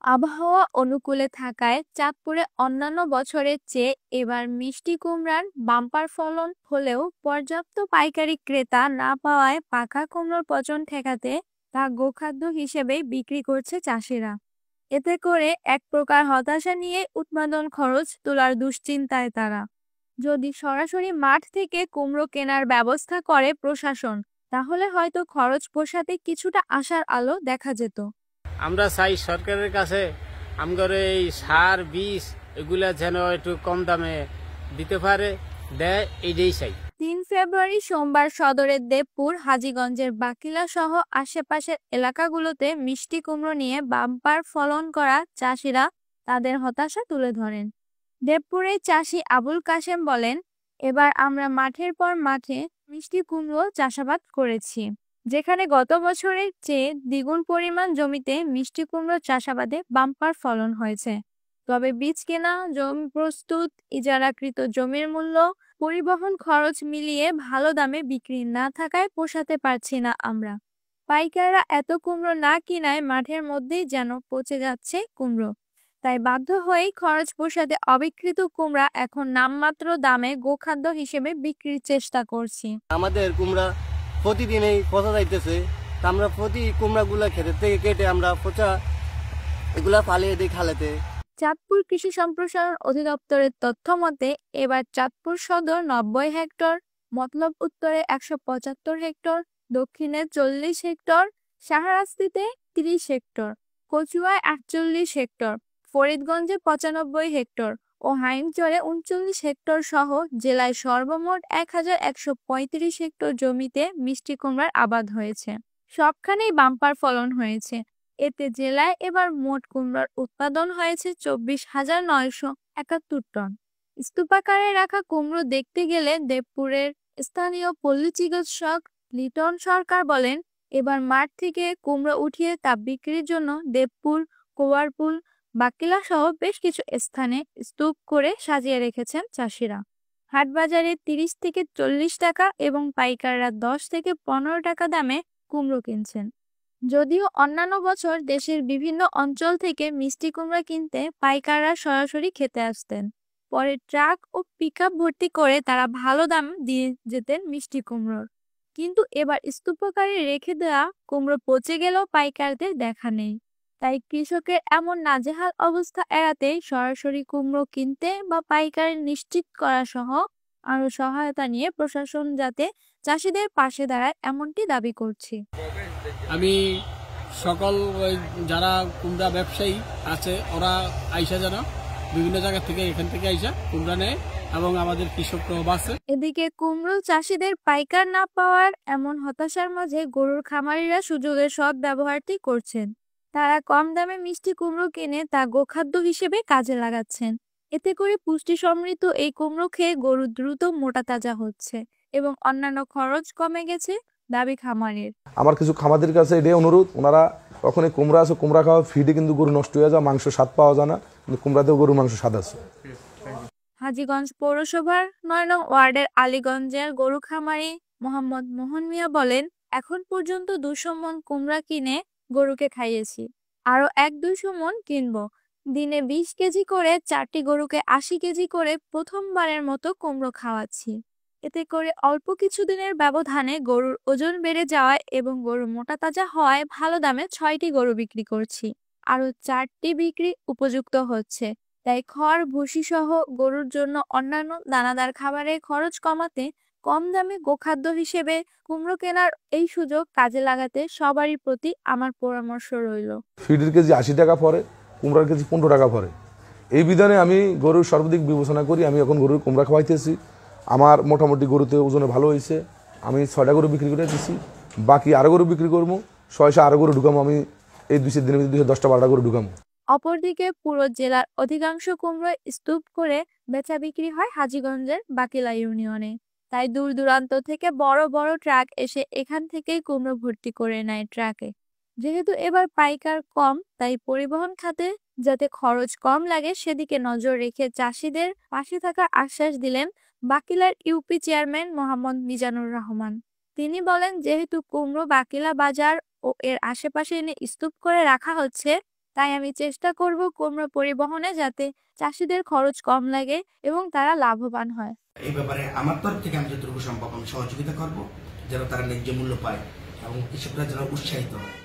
আবহাওয়া অনুকূলে থাকায় চাঁদপুরে অন্যান্য বছরের চেয়ে এবার মিষ্টি কুমড়ার বাম্পার ফলন হলেও পর্যাপ্ত পাইকারি ক্রেতা না পাওয়ায় পাকা কুমড়োর পচন ঠেকাতে তা গোখাদ্য হিসেবেই বিক্রি করছে চাষিরা। এতে করে এক প্রকার হতাশা নিয়ে উৎপাদন খরচ তোলার দুশ্চিন্তায় তারা। যদি সরাসরি মাঠ থেকে কুমড়ো কেনার ব্যবস্থা করে প্রশাসন, তাহলে হয়তো খরচ পোষাতে কিছুটা আশার আলো দেখা যেত। আমরা চাই সরকারের কাছে আমাদের এই সার বীজ এগুলা যেন একটু কম দামে দিতে পারে, দেয়, এইটাই চাই। ৩ ফেব্রুয়ারি সোমবার সদরের দেবপুর, হাজীগঞ্জের বাকিলা সহ আশেপাশের এলাকাগুলোতে মিষ্টি কুমড়ো নিয়ে বাম্পার ফলন করা চাষিরা তাদের হতাশা তুলে ধরেন। দেবপুরের চাষি আবুল কাশেম বলেন, এবার আমরা মাঠের পর মাঠে মিষ্টি কুমড়ো চাষাবাদ করেছি, যেখানে গত বছরের চেয়ে দ্বিগুণ পরিমাণ জমিতে মিষ্টি কুমড়ো চাষাবাদে বাম্পার ফলন হয়েছে। তবে বীজ কেনা, জমি প্রস্তুত, ইজারাকৃত জমির মূল্য, পরিবহন খরচ মিলিয়ে ভালো দামে বিক্রি না থাকায় পোষাতে পারছি না আমরা। পাইকাররা এত কুমড়ো না কিনায় মাঠের মধ্যেই যেন পচে যাচ্ছে কুমড়ো। তাই বাধ্য হয়েই খরচ পোষাতে অবিকৃত কুমড়া এখন নামমাত্র দামে গোখাদ্য হিসেবে বিক্রির চেষ্টা করছি। আমাদের কুমড়া প্রতিদিনই পচা যাইতেছে, আমরা প্রতি কুমড়াগুলা ক্ষেতের থেকে কেটে আমরা পচা এগুলা ফালিয়ে দিই খালেতে। চাঁদপুর কৃষি সম্প্রসারণ অধিদপ্তরের তথ্য মতে এবার চাঁদপুর সদর ৯০ হেক্টর, মতলব উত্তরে ১৭৫ হেক্টর, দক্ষিণে ৪০ হেক্টর, শাহরাস্তিতে ৩০ হেক্টর, কচুয়ায় ৪৮ হেক্টর, ফরিদগঞ্জে ৯৫ হেক্টর ও হাইমচরে ৩৯ হেক্টর সহ জেলায় সর্বমোট ১১৩৫ হেক্টর জমিতে মিষ্টি কুমড়ার আবাদ হয়েছে। সবখানেই বাম্পার ফলন হয়েছে। এতে জেলায় এবার মোট কুমড়ার উৎপাদন হয়েছে ২৪,৯৭১ টন। স্তূপাকারে রাখা কুমড়ো দেখতে গেলে দেবপুরের স্থানীয় পল্লী চিকিৎসক লিটন সরকার বলেন, এবার মাঠ থেকে কুমড়ো উঠিয়ে তা বিক্রির জন্য দেবপুর, কুয়ারপুল, বাকিলা সহ বেশ কিছু স্থানে স্তূপ করে সাজিয়ে রেখেছেন চাষিরা। হাটবাজারে ৩০ থেকে ৪০ টাকা এবং পাইকাররা ১০ থেকে ১৫ টাকা দামে কুমড়ো কিনছেন। যদিও অন্যান্য বছর দেশের বিভিন্ন অঞ্চল থেকে মিষ্টি কুমড়া কিনতে পাইকাররা সরাসরি খেতে আসতেন, পরে ট্রাক ও পিকআপ ভর্তি করে তারা ভালো দাম দিয়ে যেতেন মিষ্টি কুমড়োর। কিন্তু এবার স্তূপকারে রেখে দেওয়া কুমড়ো পচে গেলেও পাইকারদের দেখা নেই। তাই কৃষকের এমন নাজেহাল অবস্থা এড়াতে সরাসরি কুমড়ো কিনতে বা পাইকারি নিশ্চিত করা সহ আরো সহায়তা নিয়ে প্রশাসন যাতে চাষিদের পাশে দাঁড়ায় এমনটি দাবি করছি। আমি সকল যারা কুমড়া ব্যবসায়ী আছে ওরা আইসা যেন বিভিন্ন জায়গা থেকে এখান থেকে আইসা কুমড়া নেয় এবং আমাদের কৃষকরাও বাঁচে। এদিকে কুমড়ো চাষিদের পাইকার না পাওয়ার এমন হতাশার মাঝে গরুর খামারিরা সুযোগের সৎ ব্যবহারটি করছেন। তারা কম দামে মিষ্টি কুমড়ো কিনে তা গোখাদ্য হিসেবে কাজে লাগাচ্ছেন। এতে করে পুষ্টি সমৃদ্ধ এই কুমড়ো খেয়ে গরু দ্রুত মোটা তাজা হচ্ছে এবং অন্যান্য খরচ কমে গেছে দাবি খামারের। আমার কিছু খামারদের কাছে এটাই অনুরোধ, ওনারা ওখানে কুমড়া আছে, কুমড়া খাওয়া ফিডে কিন্তু গরু নষ্ট হয়ে যায়, মাংস স্বাদ পাওয়া যায় না, কিন্তু কুমড়াতেও গরুর মাংস স্বাদ আছে। হাজীগঞ্জ পৌরসভার ৯ নং ওয়ার্ডের আলীগঞ্জের গরু খামারি মোহাম্মদ মোহন মিয়া বলেন, এখন পর্যন্ত ২০০ মণ কুমড়া কিনে গরুকে খাইয়েছি, আরো ১-২০০ মণ কিনবো। দিনে ২০ কেজি করে ৪টি গরুকে ৮০ কেজি করে প্রথমবারের মতো কুমড়ো খাওয়াচ্ছি। এতে করে অল্প কিছুদিনের ব্যবধানে গরুর ওজন বেড়ে যাওয়ায় এবং গরু মোটা তাজা হওয়ায় ভালো দামে ৬টি গরু বিক্রি করছি, আরো ৪টি বিক্রি উপযুক্ত হচ্ছে। তাই খড়, ভুসি সহ গরুর জন্য অন্যান্য দানাদার খাবারের খরচ কমাতে কম দামে গোখাদ্য হিসেবে কুমড়ো কেনার এই সুযোগ কাজে লাগাতে সবারই প্রতি আমার পরামর্শ রইল। ফিডের কেজি ৮০ টাকা পড়ে, কুমড়ার কেজি ১৫ টাকা পড়ে। এই বিধানে আমি গরুর সর্বাধিক বিবেচনা করি। আমি এখন গরুর কুমড়া খাওয়াইতেছি, আমার মোটামুটি গরুতে ওজনে ভালো হয়েছে। আমি ৬টা গরু বিক্রি করে দিচ্ছি, বাকি আরো গরু বিক্রি করবো, ৬০০ আরো গরু ঢুকামো। আমি এই ২০০ দিনের ভিতরে ১০টা ১২টা গরু ঢুকামো। অপরদিকে পুরো জেলার অধিকাংশ কুমড়ো স্তূপ করে বেচা বিক্রি হয় হাজীগঞ্জের বাকিলা ইউনিয়নে। তাই দূর দূরান্ত থেকে বড় বড় ট্রাক এসে এখান থেকেই কুমড়ো ভর্তি করে নেয় ট্রাকে। যেহেতু এবার পাইকার কম, তাই পরিবহন খাতে যাতে খরচ কম লাগে সেদিকে নজর রেখে চাষিদের পাশে থাকার আশ্বাস দিলেন বাকিলার ইউপি চেয়ারম্যান মোহাম্মদ মিজানুর রহমান। তিনি বলেন, যেহেতু কুমড়ো বাকিলা বাজার ও এর আশেপাশে এনে স্তূপ করে রাখা হচ্ছে, তাই আমি চেষ্টা করব কুমড়া পরিবহনে যাতে চাষিদের খরচ কম লাগে এবং তারা লাভবান হয়। এই ব্যাপারে আমার তরফ থেকে আমি যতটুকু সম্ভব আমি সহযোগিতা করব, যেন তারা ন্যায্য মূল্য পায় এবং কৃষকরা যেন উৎসাহিত হয়।